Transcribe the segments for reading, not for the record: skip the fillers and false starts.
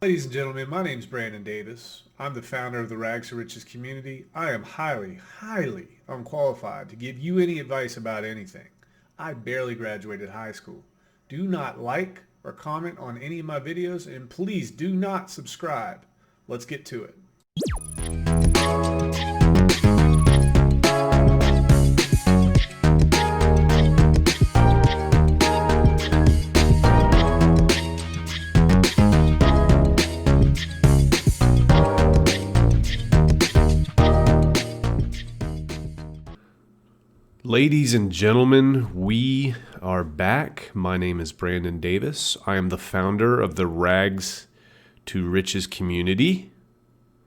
Ladies and gentlemen, my name is Brandon Davis. I'm the founder of the Rags to Riches community. I am highly unqualified to give you any advice about anything. I barely graduated high school. Do not like or comment on any of my videos, and please do not subscribe. Let's get to it. Ladies and gentlemen, we are back. My name is Brandon Davis. I am the founder of the Rags to Riches community.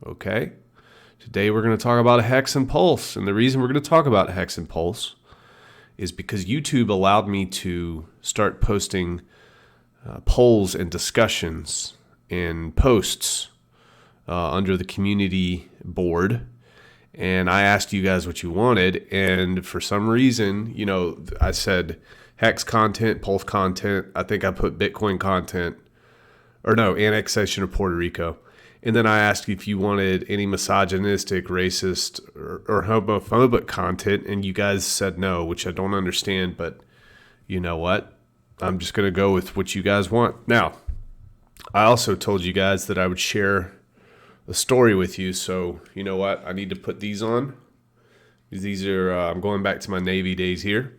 Okay. Today we're going to talk about HEX and Pulse. And the reason we're going to talk about HEX and Pulse is because YouTube allowed me to start posting polls and discussions and posts under the community board. And I asked you guys what you wanted, and for some reason, I said Hex content, Pulse content. I think I put Bitcoin content, or no, annexation of Puerto Rico. And then I asked if you wanted any misogynistic, racist, or homophobic content, and you guys said no, which I don't understand, but you know what? I'm just going to go with what you guys want. Now, I also told you guys that I would share a story with you, so you know what? I need to put these on. These are I'm going back to my Navy days here.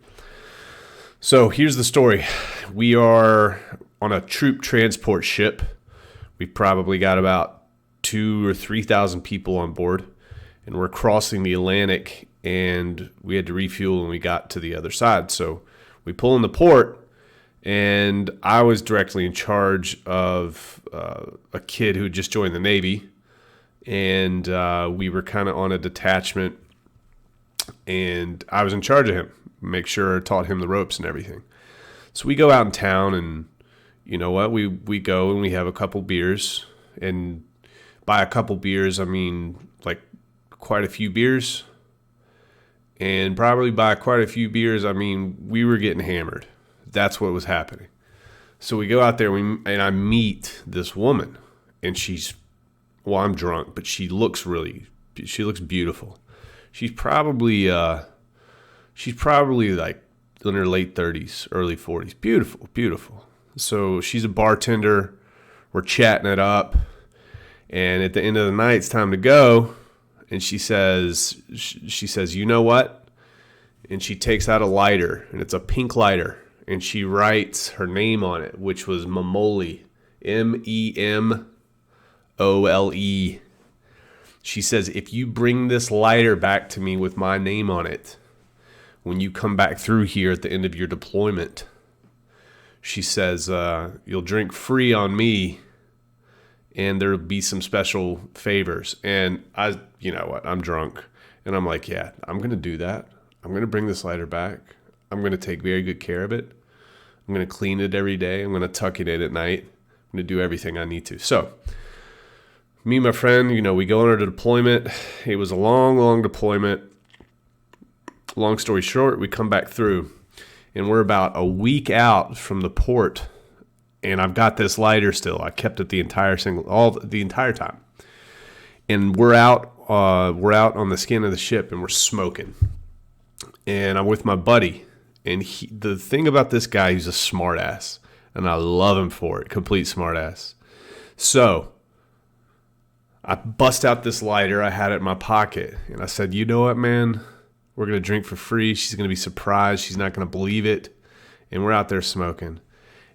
So here's the story. We are on a troop transport ship. We probably got about 2,000 or 3,000 people on board, and we're crossing the Atlantic, and we had to refuel when we got to the other side. So we pull in the port, and I was directly in charge of a kid who just joined the Navy. And we were kind of on a detachment, and I was in charge of him, make sure I taught him the ropes and everything. So we go out in town, and you know what? We go and we have a couple beers, and by a couple beers, I mean like quite a few beers. And probably by quite a few beers, I mean we were getting hammered. That's what was happening. So we go out there, and I meet this woman, and well, I'm drunk, but she looks beautiful. She's probably like in her late 30s, early 40s. Beautiful, beautiful. So she's a bartender. We're chatting it up. And at the end of the night, it's time to go. And she says, you know what? And she takes out a lighter, and it's a pink lighter. And she writes her name on it, which was Mamole, M-E-M-O-L-E. She says, if you bring this lighter back to me with my name on it, when you come back through here at the end of your deployment, she says, you'll drink free on me, and there'll be some special favors. And you know what, I'm drunk. And I'm like, yeah, I'm going to do that. I'm going to bring this lighter back. I'm going to take very good care of it. I'm going to clean it every day. I'm going to tuck it in at night. I'm going to do everything I need to. So me and my friend, we go on our deployment. It was a long deployment. Long story short, we come back through, and we're about a week out from the port, and I've got this lighter still. I kept it the entire time, and we're out on the skin of the ship, and we're smoking, and I'm with my buddy, and the thing about this guy, he's a smart ass, and I love him for it. Complete smart ass. So I bust out this lighter. I had it in my pocket. And I said, you know what, man? We're going to drink for free. She's going to be surprised. She's not going to believe it. And we're out there smoking.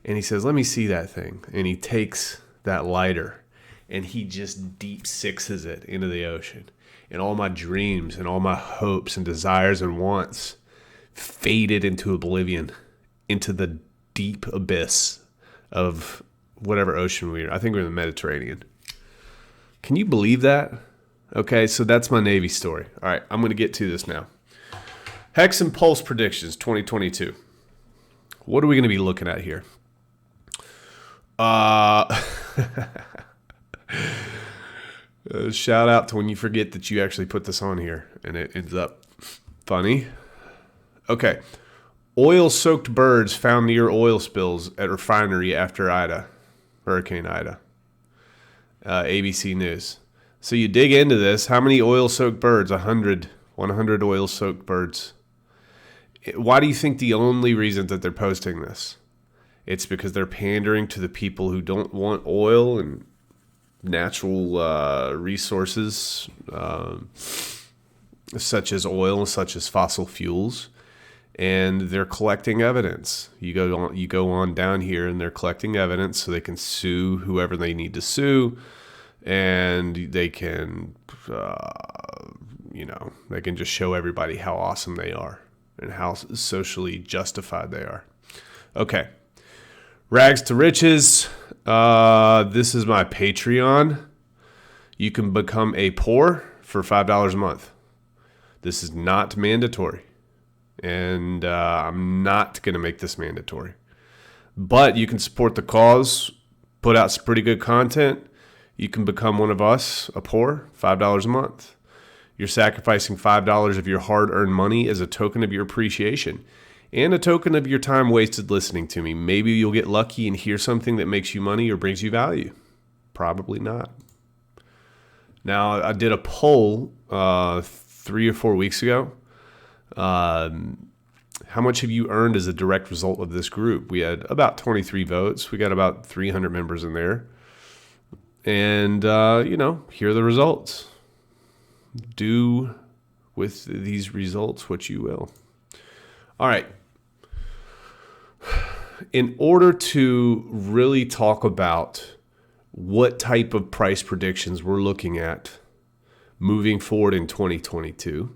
And he says, let me see that thing. And he takes that lighter, and he just deep sixes it into the ocean. And all my dreams and all my hopes and desires and wants faded into oblivion, into the deep abyss of whatever ocean we were. I think we're in the Mediterranean. Can you believe that? Okay, so that's my Navy story. All right, I'm going to get to this now. Hex and Pulse predictions 2022. What are we going to be looking at here? Shout out to when you forget that you actually put this on here and it ends up funny. Okay. Oil-soaked birds found near oil spills at refinery after Hurricane Ida. ABC News. So you dig into this. How many oil-soaked birds? 100 oil-soaked birds. Why do you think the only reason that they're posting this? It's because they're pandering to the people who don't want oil and natural resources, such as oil, such as fossil fuels, and they're collecting evidence. You go on down here, and they're collecting evidence so they can sue whoever they need to sue, and they can, they can just show everybody how awesome they are and how socially justified they are. Okay. Rags to riches. This is my Patreon. You can become a poor for $5 a month. This is not mandatory. And I'm not going to make this mandatory. But you can support the cause, put out some pretty good content. You can become one of us, a poor, $5 a month. You're sacrificing $5 of your hard-earned money as a token of your appreciation and a token of your time wasted listening to me. Maybe you'll get lucky and hear something that makes you money or brings you value. Probably not. Now, I did a poll 3 or 4 weeks ago. How much have you earned as a direct result of this group? We had about 23 votes. We got about 300 members in there. And, here are the results. Do with these results what you will. All right. In order to really talk about what type of price predictions we're looking at moving forward in 2022,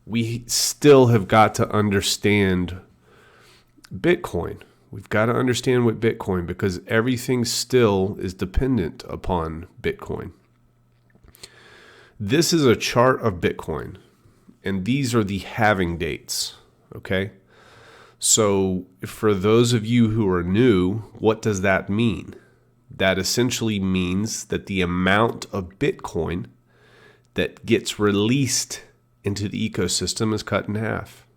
we still have got to understand Bitcoin. We've got to understand what Bitcoin, because everything still is dependent upon Bitcoin. This is a chart of Bitcoin, and these are the halving dates, okay? So for those of you who are new, what does that mean? That essentially means that the amount of Bitcoin that gets released into the ecosystem is cut in half.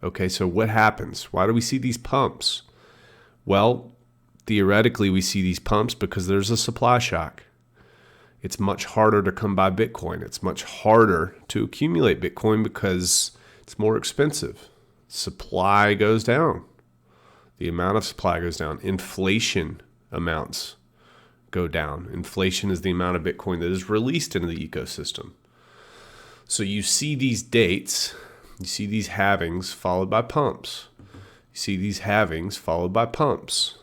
Okay, so what happens? Why do we see these pumps? Well, theoretically, we see these pumps because there's a supply shock. It's much harder to come by Bitcoin. It's much harder to accumulate Bitcoin because it's more expensive. Supply goes down. The amount of supply goes down. Inflation amounts go down. Inflation is the amount of Bitcoin that is released into the ecosystem. So you see these dates, you see these halvings followed by pumps. You see these halvings followed by pumps.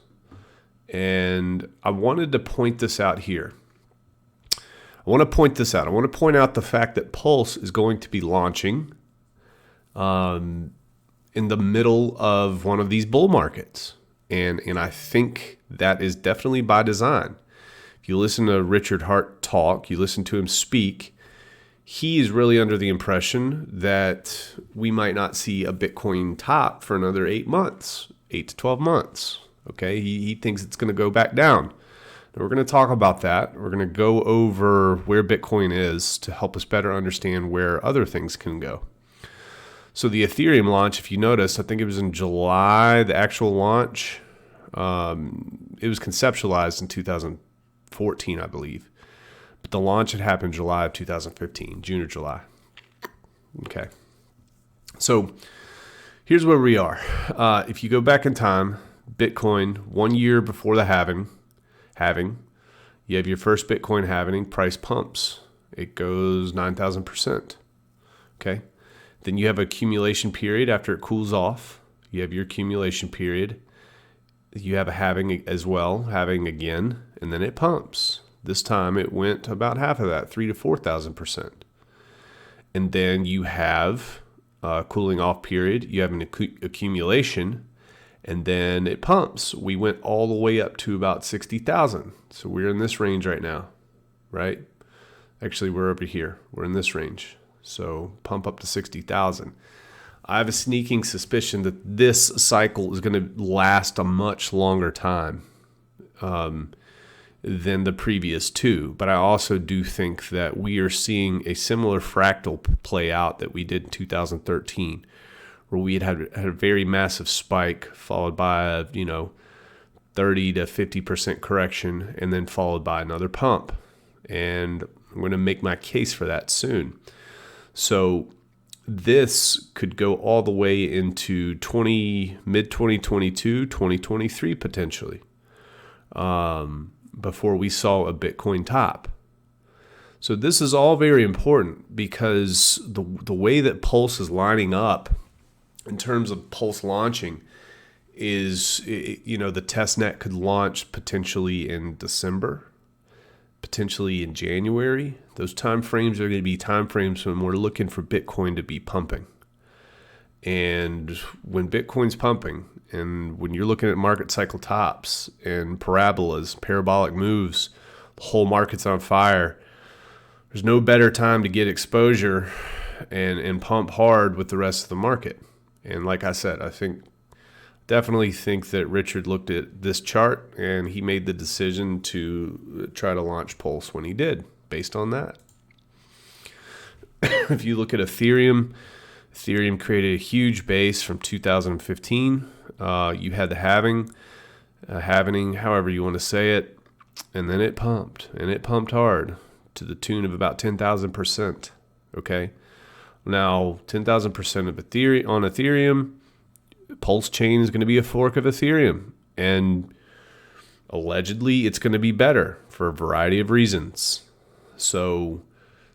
And I wanted to point this out here. I want to point out the fact that Pulse is going to be launching in the middle of one of these bull markets. And I think that is definitely by design. If you listen to Richard Hart talk, you listen to him speak, he is really under the impression that we might not see a Bitcoin top for another 8 to 12 months. Okay, he thinks it's going to go back down. We're going to talk about that. We're going to go over where Bitcoin is to help us better understand where other things can go. So the Ethereum launch, if you notice, I think it was in July, the actual launch. It was conceptualized in 2014, I believe. But the launch had happened July of 2015, June or July. Okay. So here's where we are. If you go back in time, Bitcoin, 1 year before the halving, you have your first Bitcoin halving, price pumps. It goes 9,000%. Okay. Then you have accumulation period after it cools off. You have your accumulation period. You have a halving as well, halving again, and then it pumps. This time it went about half of that, 3,000 to 4,000%. And then you have a cooling off period. You have an accumulation, and then it pumps. We went all the way up to about 60,000. So we're in this range right now, right? Actually, we're over here. We're in this range. So pump up to 60,000. I have a sneaking suspicion that this cycle is going to last a much longer time than the previous two. But I also do think that we are seeing a similar fractal play out that we did in 2013, where we had a very massive spike followed by a, 30 to 50% correction, and then followed by another pump. And I'm going to make my case for that soon. So this could go all the way into mid-2022, 2023 potentially, before we saw a Bitcoin top. So this is all very important because the way that Pulse is lining up in terms of Pulse launching is, the testnet could launch potentially in December, potentially in January. Those time frames are going to be time frames when we're looking for Bitcoin to be pumping. And when Bitcoin's pumping, and when you're looking at market cycle tops and parabolas, parabolic moves, the whole market's on fire, there's no better time to get exposure and pump hard with the rest of the market. And like I said, definitely think that Richard looked at this chart and he made the decision to try to launch Pulse when he did, based on that. If you look at Ethereum created a huge base from 2015. You had the halving, however you want to say it, and then it pumped hard to the tune of about 10,000%. Okay, now 10,000% of Ethereum. PulseChain is going to be a fork of Ethereum, and allegedly it's going to be better for a variety of reasons. So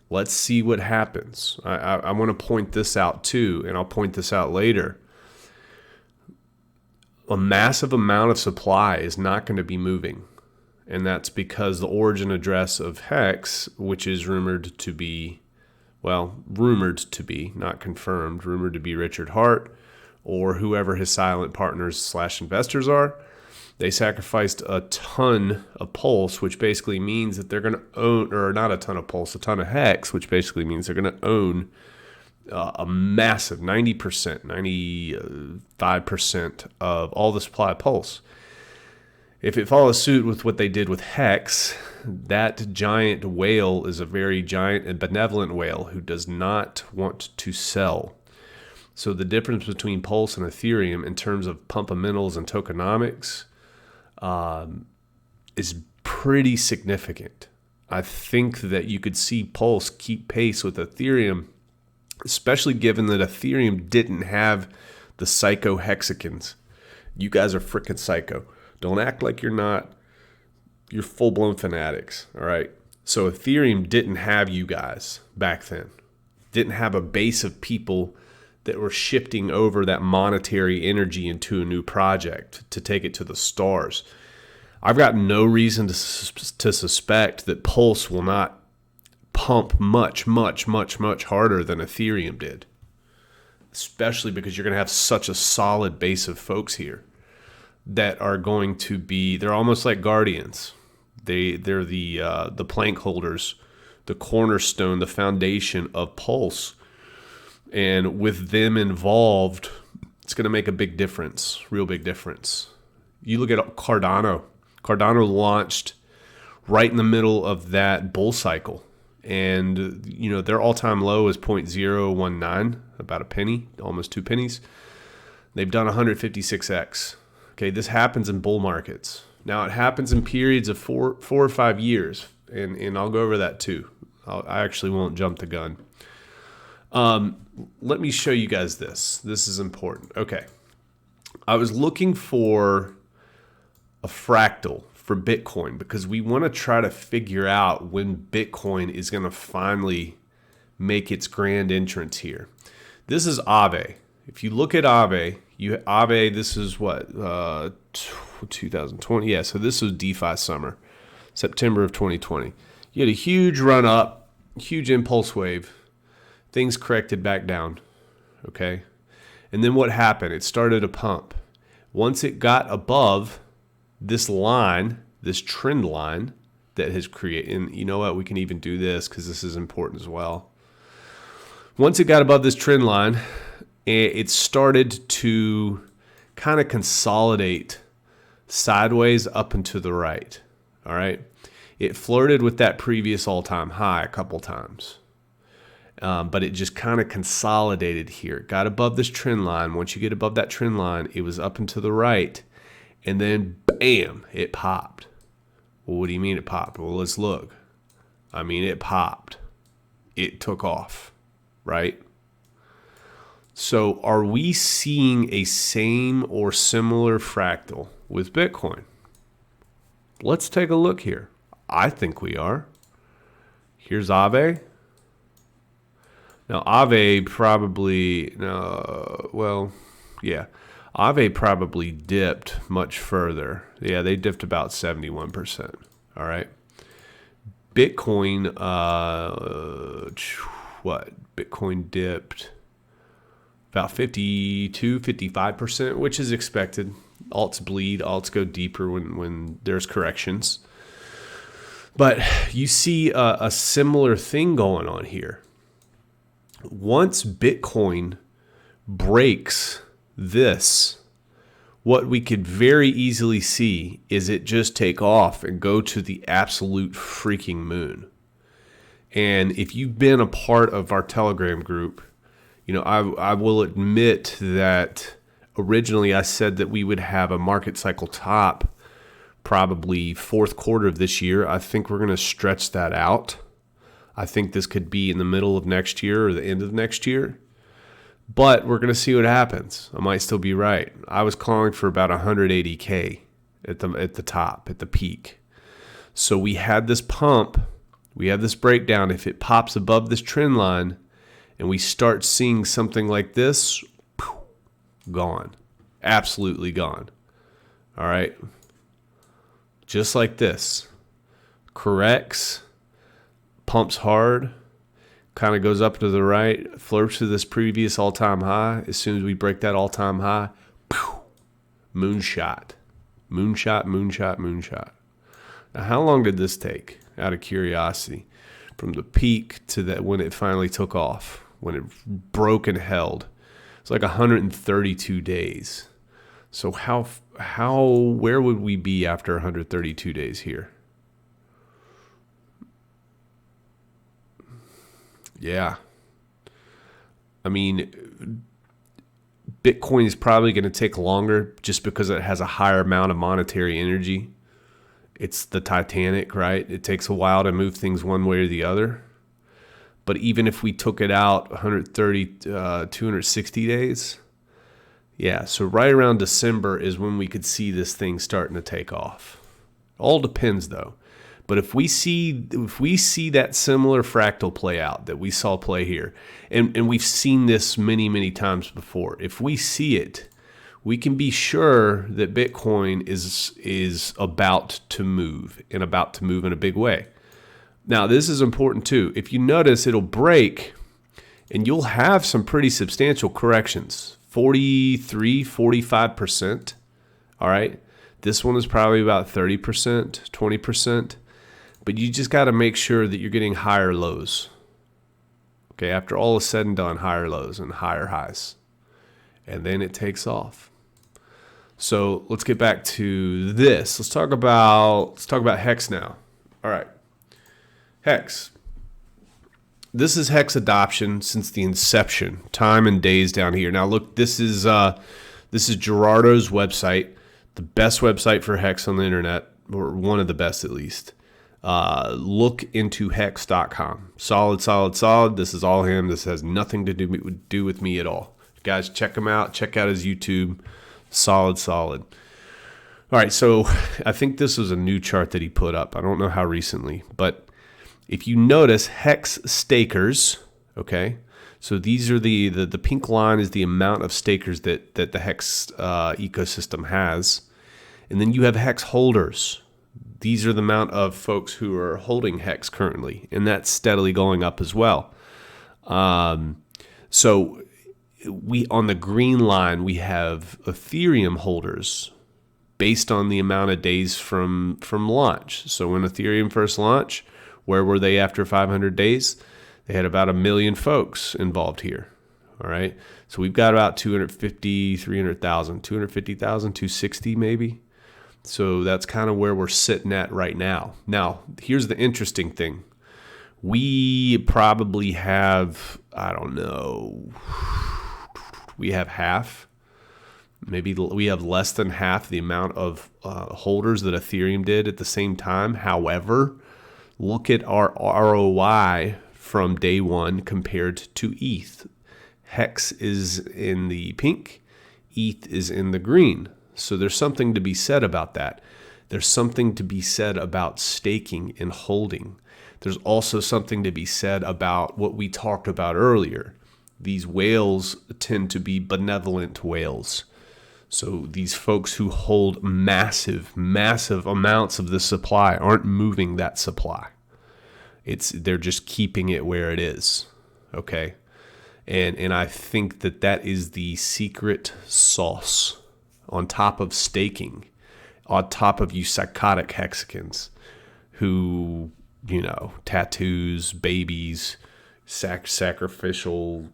let's see what happens. I want to point this out too, and I'll point this out later. A massive amount of supply is not going to be moving, and that's because the origin address of HEX, which is rumored to be, not confirmed, rumored to be Richard Hart, or whoever his silent partners / investors are, they sacrificed a ton of Pulse, which basically means that they're going to own, or not a ton of Pulse, a ton of HEX, which basically means they're going to own a massive 90%, 95% of all the supply of Pulse. If it follows suit with what they did with HEX, that giant whale is a very giant and benevolent whale who does not want to sell. So the difference between Pulse and Ethereum in terms of pumpamentals and tokenomics is pretty significant. I think that you could see Pulse keep pace with Ethereum, especially given that Ethereum didn't have the psycho hexagons. You guys are freaking psycho. Don't act like you're not. You're full-blown fanatics, all right? So Ethereum didn't have you guys back then. Didn't have a base of people that were shifting over that monetary energy into a new project to take it to the stars. I've got no reason to suspect that Pulse will not pump much harder than Ethereum did, especially because you're going to have such a solid base of folks here that are going to be, they're almost like guardians. They're the plank holders, the cornerstone, the foundation of Pulse. And with them involved, it's going to make a big difference, real big difference. You look at Cardano. Cardano launched right in the middle of that bull cycle. And, their all-time low is 0.019, about a penny, almost 2 pennies. They've done 156x. Okay, this happens in bull markets. Now, it happens in periods of four or 5 years, and I'll go over that too. I actually won't jump the gun. Let me show you guys this. This is important. Okay. I was looking for a fractal for Bitcoin because we want to try to figure out when Bitcoin is going to finally make its grand entrance here. This is Aave. If you look at Aave, this is what, 2020? Yeah, so this was DeFi summer, September of 2020. You had a huge run up, huge impulse wave. Things corrected back down, okay? And then what happened? It started a pump. Once it got above this line, this trend line that has created, and you know what? We can even do this because this is important as well. Once it got above this trend line, it started to kind of consolidate sideways up and to the right, all right? It flirted with that previous all-time high a couple times. But it just kind of consolidated here. It got above this trend line. Once you get above that trend line, it was up and to the right. And then, bam, it popped. Well, what do you mean it popped? Well, let's look. I mean, it popped. It took off, right? So are we seeing a same or similar fractal with Bitcoin? Let's take a look here. I think we are. Here's Aave. Now, Aave probably, Aave probably dipped much further. Yeah, they dipped about 71%. All right. Bitcoin, Bitcoin dipped about 52, 55%, which is expected. Alts bleed, alts go deeper when there's corrections. But you see a similar thing going on here. Once Bitcoin breaks this, what we could very easily see is it just take off and go to the absolute freaking moon. And if you've been a part of our Telegram group, you know, I will admit that originally I said that we would have a market cycle top probably fourth quarter of this year. I think we're going to stretch that out. I think this could be in the middle of next year or the end of next year. But we're going to see what happens. I might still be right. I was calling for about 180K at the top, at the peak. So we had this pump. We have this breakdown. If it pops above this trend line and we start seeing something like this, gone. Absolutely gone. All right. Just like this. Corrects. Pumps hard. Kind of goes up to the right, flirts to this previous all-time high. As soon as we break that all-time high, moonshot. Moonshot, moonshot, moonshot. Now, how long did this take, out of curiosity, from the peak to that when it finally took off, when it broke and held? It's like 132 days. So where would we be after 132 days here? Yeah. I mean, Bitcoin is probably going to take longer just because it has a higher amount of monetary energy. It's the Titanic, right? It takes a while to move things one way or the other. But even if we took it out 130, 260 days, yeah, so right around December is when we could see this thing starting to take off. All depends, though. But if we see that similar fractal play out that we saw play here, and we've seen this many, many times before, if we see it, we can be sure that Bitcoin is about to move in a big way. Now, this is important too. If you notice, it'll break, and you'll have some pretty substantial corrections, 43, 45%. All right. This one is probably about 30%, 20%. But you just got to make sure that you're getting higher lows. Okay, after all is said and done, higher lows and higher highs. And then it takes off. So let's get back to this. Let's talk about HEX now. All right. HEX. This is HEX adoption since the inception, time and days down here. Now look, this is Gerardo's website, the best website for HEX on the internet, or one of the best at least. Look into hex.com. Solid. This is all him. This has nothing to do with me at all. Guys, check him out. Check out his YouTube. Solid. All right, so I think this was a new chart that he put up. I don't know how recently, but if you notice HEX stakers, okay, so these are the pink line is the amount of stakers that the HEX ecosystem has. And then you have HEX holders. These are the amount of folks who are holding HEX currently, and that's steadily going up as well. So we on the green line, we have Ethereum holders based on the amount of days from launch. So when Ethereum first launched, where were they after 500 days? They had about 1 million folks involved here. All right. So we've got about 250, 300,000, 250,000, 260 maybe. So that's kind of where we're sitting at right now. Now, here's the interesting thing. We probably have, I don't know, we have half Maybe we have less than half the amount of holders that Ethereum did at the same time. However, look at our ROI from day one compared to ETH. HEX is in the pink, ETH is in the green. So there's something to be said about that. There's something to be said about staking and holding. There's also something to be said about what we talked about earlier. These whales tend to be benevolent whales. So these folks who hold massive amounts of the supply aren't moving that supply. They're just keeping it where it is. Okay. And I think that is the secret sauce on top of staking, on top of you psychotic hexicans who, tattoos, babies, sacrificial,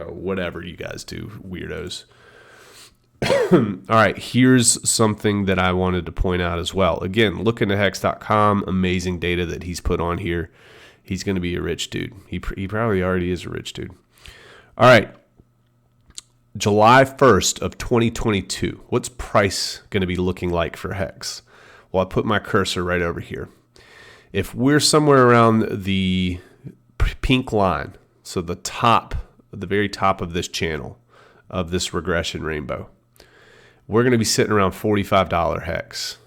whatever you guys do, weirdos. All right, here's something that I wanted to point out as well. Again, look into hex.com, amazing data that he's put on here. He's going to be a rich dude. He probably already is a rich dude. All right, July 1st of 2022. What's price going to be looking like for HEX? Well, I put my cursor right over here. If we're somewhere around the pink line, so the very top of this channel, of this regression rainbow, we're going to be sitting around $45 HEX.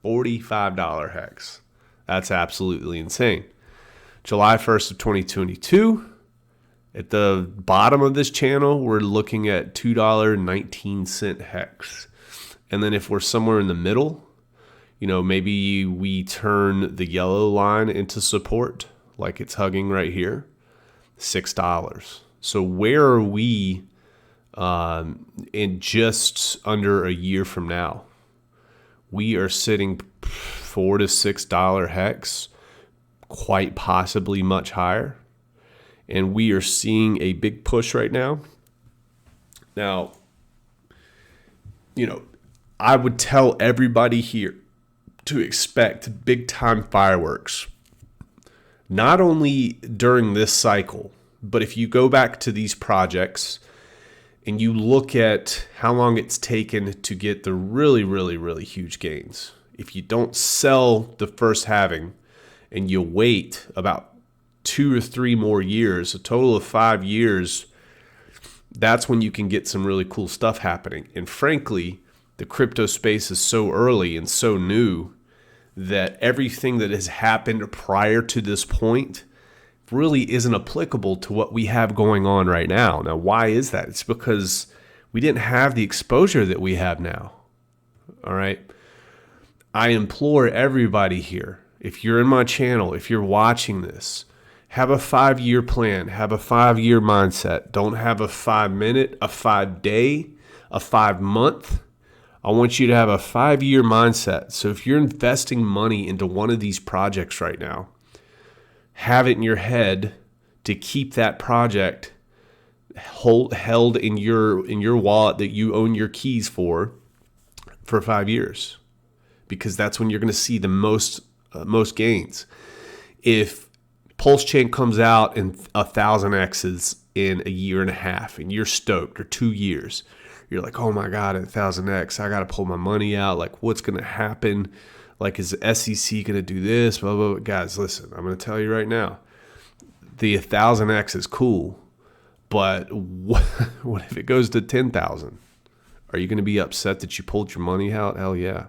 $45 HEX. That's absolutely insane. July 1st of 2022, at the bottom of this channel, we're looking at $2.19 HEX. And then if we're somewhere in the middle, maybe we turn the yellow line into support, like it's hugging right here, $6. So where are we in just under a year from now? We are sitting $4 to $6 HEX, quite possibly much higher. And we are seeing a big push right now. Now, I would tell everybody here to expect big time fireworks, not only during this cycle, but if you go back to these projects and you look at how long it's taken to get the really, really, really huge gains, if you don't sell the first halving and you wait about 2 or 3 more years, a total of 5 years, that's when you can get some really cool stuff happening. And frankly, the crypto space is so early and so new that everything that has happened prior to this point really isn't applicable to what we have going on right now. Now, why is that? It's because we didn't have the exposure that we have now. All right. I implore everybody here, if you're in my channel, if you're watching this, have a 5-year plan, have a 5-year mindset. Don't have a 5-minute, a 5-day, a 5-month. I want you to have a 5-year mindset. So if you're investing money into one of these projects right now, have it in your head to keep that project held in your wallet that you own your keys for 5 years, because that's when you're going to see the most gains. If PulseChain comes out in 1,000Xs in a year and a half, and you're stoked, or 2 years, you're like, oh my God, at 1,000X, I got to pull my money out. Like, what's going to happen? Like, is the SEC going to do this? Blah, blah, blah. Guys, listen, I'm going to tell you right now, the 1,000X is cool, but what if it goes to 10,000? Are you going to be upset that you pulled your money out? Hell yeah,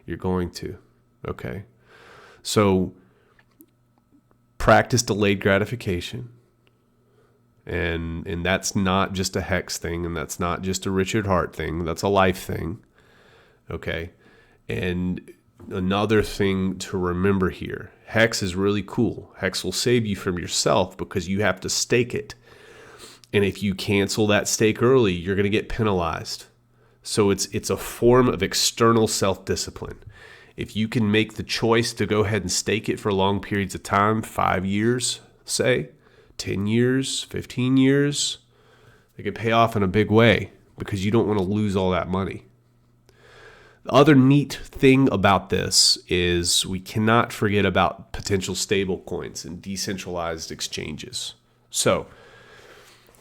you're going to. Okay. So practice delayed gratification. And that's not just a HEX thing, and that's not just a Richard Hart thing. That's a life thing. Okay. And another thing to remember here, HEX is really cool. HEX will save you from yourself because you have to stake it. And if you cancel that stake early, you're going to get penalized. So it's a form of external self-discipline. If you can make the choice to go ahead and stake it for long periods of time, 5 years, say, 10 years, 15 years, they could pay off in a big way because you don't want to lose all that money. The other neat thing about this is we cannot forget about potential stable coins and decentralized exchanges. So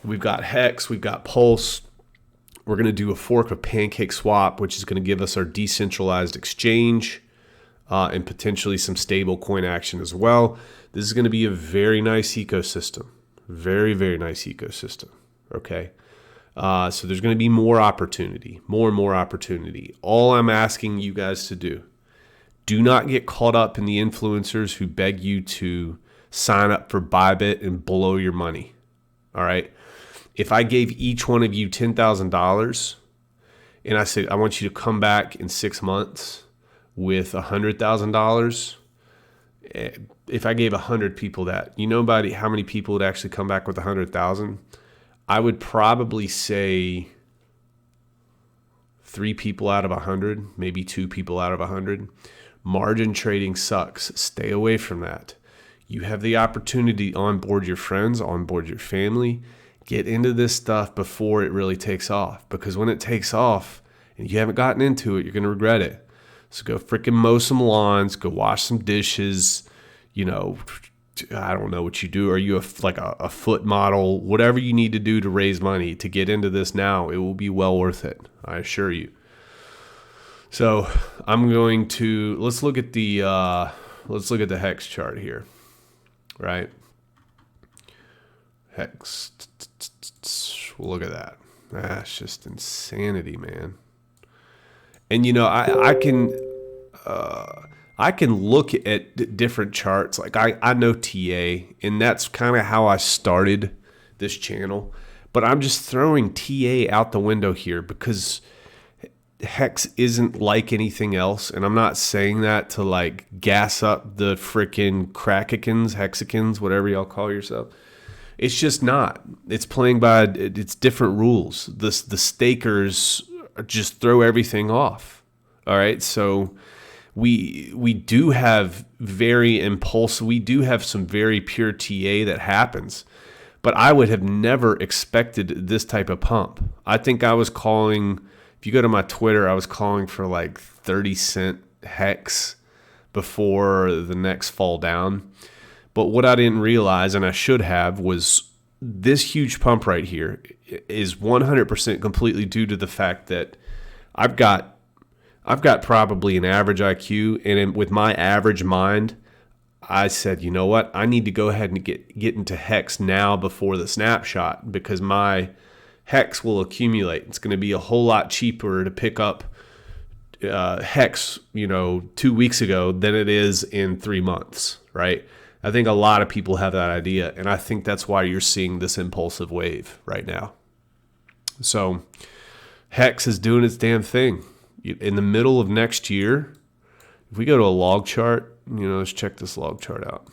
we've got HEX, we've got Pulse, We're going to do a fork of Pancake Swap, which is going to give us our decentralized exchange and potentially some stable coin action as well. This is going to be a very nice ecosystem. Very, very nice ecosystem. Okay. So there's going to be more opportunity, more and more opportunity. All I'm asking you guys to do not get caught up in the influencers who beg you to sign up for Bybit and blow your money. All right. If I gave each one of you $10,000 and I said, I want you to come back in 6 months with $100,000, if I gave 100 people that, you know about how many people would actually come back with 100,000? I would probably say 3 people out of 100, maybe 2 people out of 100. Margin trading sucks. Stay away from that. You have the opportunity to onboard your friends, onboard your family. Get into this stuff before it really takes off, because when it takes off and you haven't gotten into it, you're going to regret it. So go freaking mow some lawns, go wash some dishes. You know, I don't know what you do. Are you like a foot model? Whatever you need to do to raise money to get into this now, it will be well worth it. I assure you. So I'm going to, let's look at the HEX chart here, right? HEX. Look at that. That's just insanity, man. And you know, I can look at different charts. Like I know TA, and that's kind of how I started this channel. But I'm just throwing TA out the window here because HEX isn't like anything else. And I'm not saying that to like gas up the freaking Krakikans, Hexicans, whatever y'all call yourself. It's just not. It's playing by it's different rules. The stakers just throw everything off. All right, so we do have very impulsive. We do have some very pure TA that happens, but I would have never expected this type of pump. I think I was calling. If you go to my Twitter, I was calling for like 30-cent HEX before the next fall down. But what I didn't realize, and I should have, was this huge pump right here is 100% completely due to the fact that I've got probably an average IQ, and with my average mind, I said, you know what? I need to go ahead and get into HEX now before the snapshot, because my HEX will accumulate. It's going to be a whole lot cheaper to pick up HEX, 2 weeks ago than it is in 3 months, right? I think a lot of people have that idea, and I think that's why you're seeing this impulsive wave right now. So HEX is doing its damn thing. In the middle of next year, if we go to a log chart, let's check this log chart out.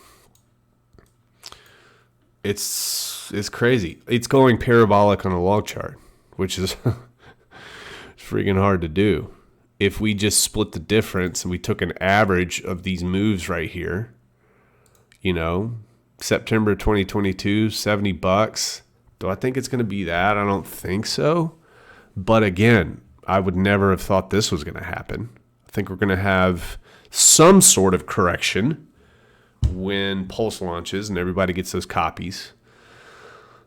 It's crazy. It's going parabolic on a log chart, which is freaking hard to do. If we just split the difference and we took an average of these moves right here, September 2022, $70. Do I think it's going to be that? I don't think so. But again, I would never have thought this was going to happen. I think we're going to have some sort of correction when Pulse launches and everybody gets those copies.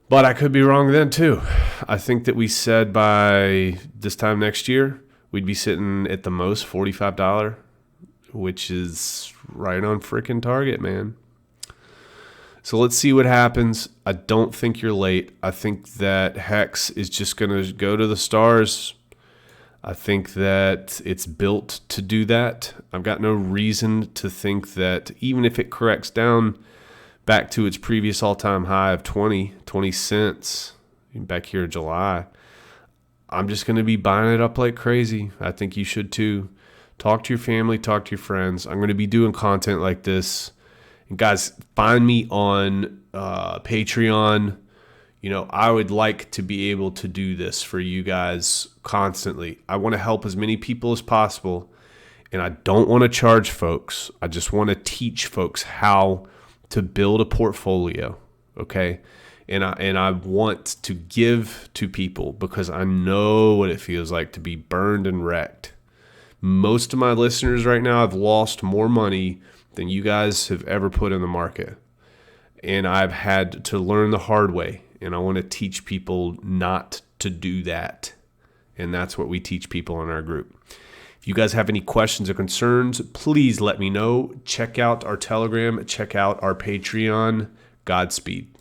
But I could be wrong then too. I think that we said by this time next year, we'd be sitting at the most $45, which is right on freaking target, man. So let's see what happens. I don't think you're late. I think that HEX is just going to go to the stars. I think that it's built to do that. I've got no reason to think that even if it corrects down back to its previous all-time high of 20 cents back here in July, I'm just going to be buying it up like crazy. I think you should too. Talk to your family, talk to your friends. I'm going to be doing content like this. And guys, find me on Patreon. I would like to be able to do this for you guys constantly. I want to help as many people as possible, and I don't want to charge folks. I just want to teach folks how to build a portfolio, okay? And I want to give to people because I know what it feels like to be burned and wrecked. Most of my listeners right now have lost more money than you guys have ever put in the market. And I've had to learn the hard way. And I want to teach people not to do that. And that's what we teach people in our group. If you guys have any questions or concerns, please let me know. Check out our Telegram. Check out our Patreon. Godspeed.